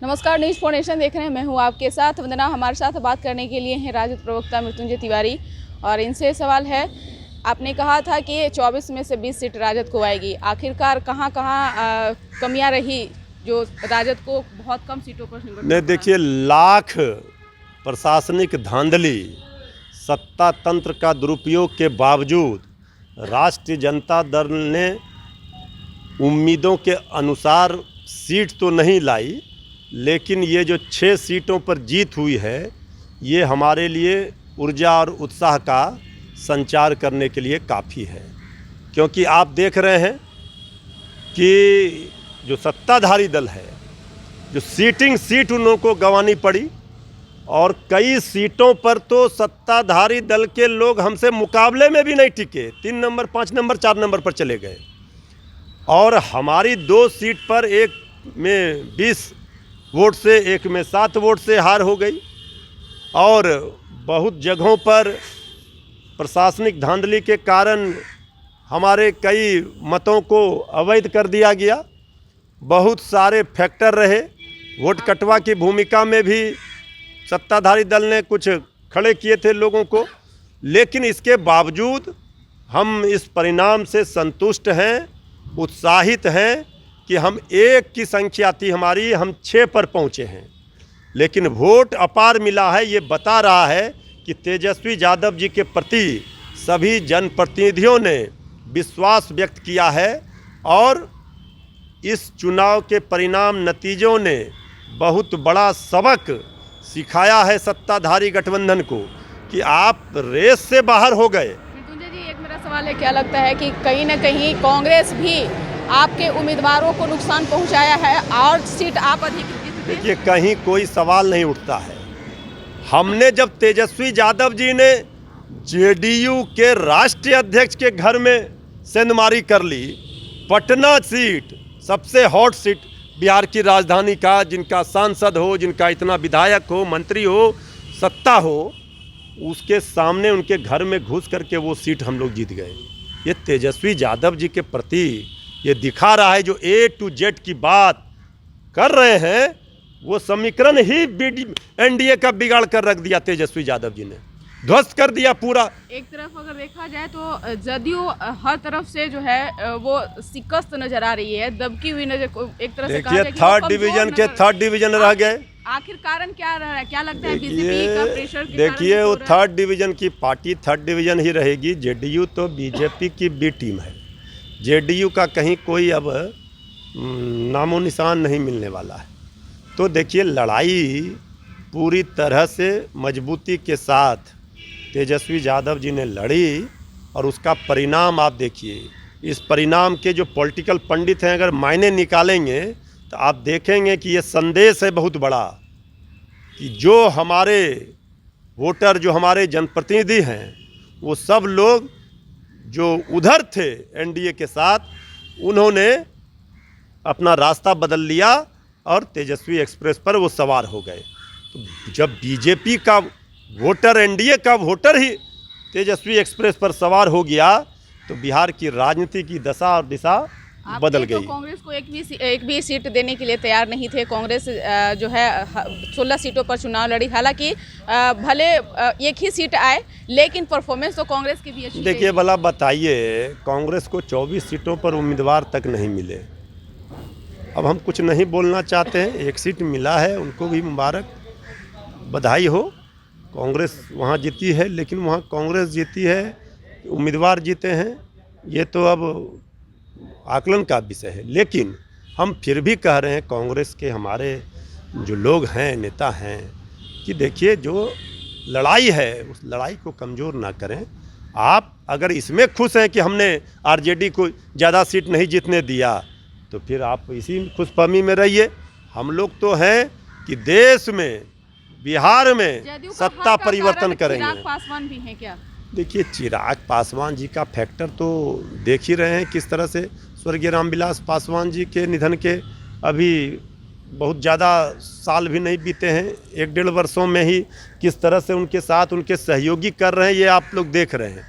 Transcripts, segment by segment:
नमस्कार, news for nation देख रहे हैं। मैं हूं आपके साथ वंदना। हमारे साथ बात करने के लिए हैं राजद प्रवक्ता मृत्युंजय तिवारी और इनसे सवाल है, आपने कहा था कि 24 में से 20 सीट राजद को आएगी। आखिरकार कहां कमियां रही जो राजद को बहुत कम सीटों पर नहीं, देखिए, लाख प्रशासनिक धांधली, सत्ता तंत्र का दुरुपयोग के बावजूद राष्ट्रीय जनता दल ने उम्मीदों के अनुसार सीट तो नहीं लाई, लेकिन ये जो 6 सीटों पर जीत हुई है, ये हमारे लिए ऊर्जा और उत्साह का संचार करने के लिए काफ़ी है। क्योंकि आप देख रहे हैं कि जो सत्ताधारी दल है, जो सीटिंग सीट उन लोगों को गंवानी पड़ी और कई सीटों पर तो सत्ताधारी दल के लोग हमसे मुकाबले में भी नहीं टिके, 3 नंबर, 5 नंबर, 4 नंबर पर चले गए। और हमारी 2 सीट पर, एक में 20 वोट से, एक में 7 वोट से हार हो गई। और बहुत जगहों पर प्रशासनिक धांधली के कारण हमारे कई मतों को अवैध कर दिया गया। बहुत सारे फैक्टर रहे, वोट कटवा की भूमिका में भी सत्ताधारी दल ने कुछ खड़े किए थे लोगों को। लेकिन इसके बावजूद हम इस परिणाम से संतुष्ट हैं, उत्साहित हैं कि हम 1 की संख्या थी हमारी, हम 6 पर पहुँचे हैं। लेकिन वोट अपार मिला है, ये बता रहा है कि तेजस्वी यादव जी के प्रति सभी जनप्रतिनिधियों ने विश्वास व्यक्त किया है। और इस चुनाव के परिणाम नतीजों ने बहुत बड़ा सबक सिखाया है सत्ताधारी गठबंधन को कि आप रेस से बाहर हो गए। मृत्युंजय जी, एक मेरा सवाल है, क्या लगता है कि कहीं ना कहीं कांग्रेस भी आपके उम्मीदवारों को नुकसान पहुंचाया है और सीट आप अधिक जीते? देखिए, कहीं कोई सवाल नहीं उठता है। हमने जब तेजस्वी यादव जी ने जेडीयू के राष्ट्रीय अध्यक्ष के घर में सेंधमारी कर ली, पटना सीट सबसे हॉट सीट बिहार की राजधानी का, जिनका सांसद हो, जिनका इतना विधायक हो, मंत्री हो, सत्ता हो, उसके सामने उनके घर में घुस करके वो सीट हम लोग जीत गए। ये तेजस्वी यादव जी के प्रति ये दिखा रहा है, जो A to Z की बात कर रहे हैं, वो समीकरण ही एनडीए का बिगाड़ कर रख दिया तेजस्वी यादव जी ने, ध्वस्त कर दिया पूरा। एक तरफ अगर देखा जाए तो जदयू हर तरफ से जो है वो शिकस्त नजर आ रही है, दबकी हुई नजर। एक तरह से देखिए, 3rd डिवीजन के 3rd डिवीजन रह गए। आखिर कारण क्या रहा है, क्या लगता है? बीजेपी का प्रेशर के देखिए, कारण वो 3rd डिवीजन की पार्टी 3rd डिवीजन ही रहेगी। जेडीयू तो बीजेपी की बी टीम है। जेडीयू का कहीं कोई अब नामो निशान नहीं मिलने वाला है। तो देखिए, लड़ाई पूरी तरह से मजबूती के साथ तेजस्वी यादव जी ने लड़ी और उसका परिणाम आप देखिए। इस परिणाम के जो पॉलिटिकल पंडित हैं, अगर मायने निकालेंगे तो आप देखेंगे कि ये संदेश है बहुत बड़ा कि जो हमारे वोटर, जो हमारे जनप्रतिनिधि हैं, वो सब लोग जो उधर थे एनडीए के साथ, उन्होंने अपना रास्ता बदल लिया और तेजस्वी एक्सप्रेस पर वो सवार हो गए। तो जब बीजेपी का वोटर, एनडीए का वोटर ही तेजस्वी एक्सप्रेस पर सवार हो गया, तो बिहार की राजनीति की दशा और दिशा बदल गई। तो कांग्रेस को एक भी सीट देने के लिए तैयार नहीं थे। कांग्रेस जो है 16 सीटों पर चुनाव लड़ी। हालांकि भले एक ही सीट आए, लेकिन परफॉर्मेंस तो कांग्रेस की भी अच्छी। देखिए, भला बताइए, कांग्रेस को 24 सीटों पर उम्मीदवार तक नहीं मिले। अब हम कुछ नहीं बोलना चाहते हैं, 1 सीट मिला है, उनको भी मुबारक, बधाई हो। कांग्रेस वहाँ जीती है, लेकिन वहाँ कांग्रेस जीती है, उम्मीदवार जीते हैं, ये तो अब आकलन का विषय है। लेकिन हम फिर भी कह रहे हैं कांग्रेस के हमारे जो लोग हैं, नेता हैं, कि देखिए, जो लड़ाई है उस लड़ाई को कमज़ोर ना करें। आप अगर इसमें खुश हैं कि हमने आरजेडी को ज़्यादा सीट नहीं जीतने दिया, तो फिर आप इसी खुशफहमी में रहिए। हम लोग तो हैं कि देश में, बिहार में सत्ता परिवर्तन करेंगे। चिराग पासवान भी हैं क्या? देखिए, चिराग पासवान जी का फैक्टर तो देख ही रहे हैं किस तरह से। स्वर्गीय रामविलास पासवान जी के निधन के अभी बहुत ज़्यादा साल भी नहीं बीते हैं, 1-1.5 वर्षों में ही किस तरह से उनके साथ उनके सहयोगी कर रहे हैं, ये आप लोग देख रहे हैं।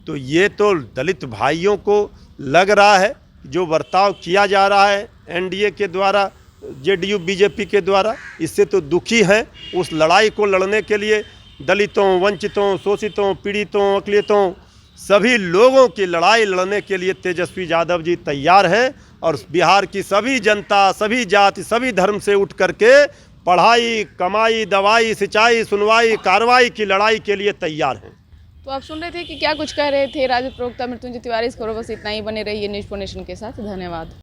तो ये तो दलित भाइयों को लग रहा है जो बर्ताव किया जा रहा है एनडीए के द्वारा, जेडीयू बीजेपी के द्वारा। इससे तो दुखी हैं। उस लड़ाई को लड़ने के लिए दलितों, वंचितों, शोषितों, पीड़ितों, अकलितों सभी लोगों की लड़ाई लड़ने के लिए तेजस्वी यादव जी तैयार हैं। और बिहार की सभी जनता, सभी जाति, सभी धर्म से उठ करके पढ़ाई, कमाई, दवाई, सिंचाई, सुनवाई, कार्रवाई की लड़ाई के लिए तैयार हैं। तो आप सुन रहे थे कि क्या कुछ कह रहे थे राजद प्रवक्ता मृत्युंजय तिवारी। इस खबरों बस इतना ही। बने रहिए न्यूज़4नेशन के साथ। धन्यवाद।